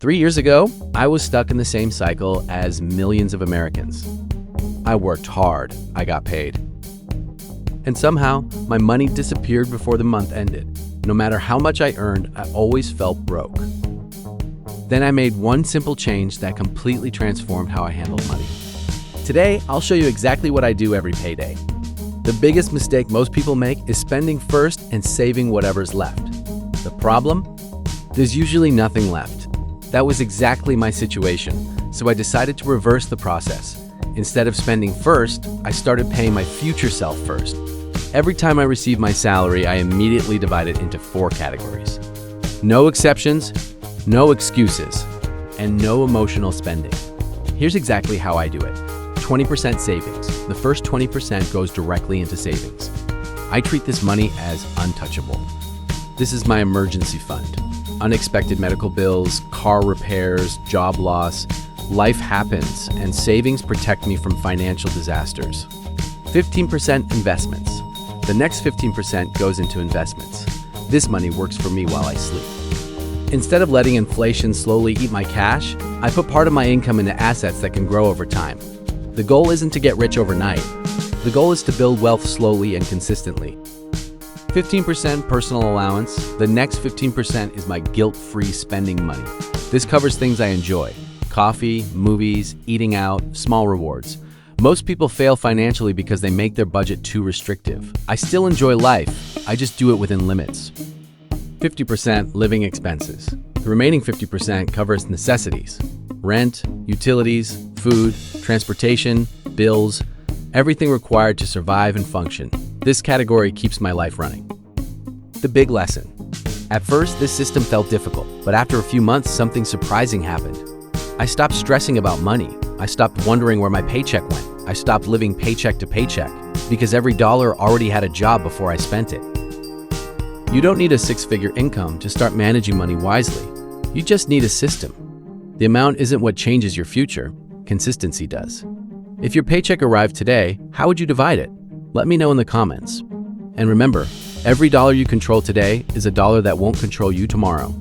3 years ago, I was stuck in the same cycle as millions of Americans. I worked hard, I got paid. And somehow, my money disappeared before the month ended. No matter how much I earned, I always felt broke. Then I made one simple change that completely transformed how I handled money. Today, I'll show you exactly what I do every payday. The biggest mistake most people make is spending first and saving whatever's left. The problem? There's usually nothing left. That was exactly my situation, so I decided to reverse the process. Instead of spending first, I started paying my future self first. Every time I receive my salary, I immediately divide it into 4 categories. No exceptions, no excuses, and no emotional spending. Here's exactly how I do it. 20% savings. The first 20% goes directly into savings. I treat this money as untouchable. This is my emergency fund. Unexpected medical bills, car repairs, job loss. Life happens, and savings protect me from financial disasters. 15% investments. The next 15% goes into investments. This money works for me while I sleep. Instead of letting inflation slowly eat my cash, I put part of my income into assets that can grow over time. The goal isn't to get rich overnight. The goal is to build wealth slowly and consistently. 15% personal allowance. The next 15% is my guilt-free spending money. This covers things I enjoy: coffee, movies, eating out, small rewards. Most people fail financially because they make their budget too restrictive. I still enjoy life, I just do it within limits. 50% living expenses. The remaining 50% covers necessities: rent, utilities, food, transportation, bills, everything required to survive and function. This category keeps my life running. The big lesson. At first, this system felt difficult, but after a few months, something surprising happened. I stopped stressing about money. I stopped wondering where my paycheck went. I stopped living paycheck to paycheck because every dollar already had a job before I spent it. You don't need a 6-figure income to start managing money wisely. You just need a system. The amount isn't what changes your future. Consistency does. If your paycheck arrived today, how would you divide it? Let me know in the comments. And remember, every dollar you control today is a dollar that won't control you tomorrow.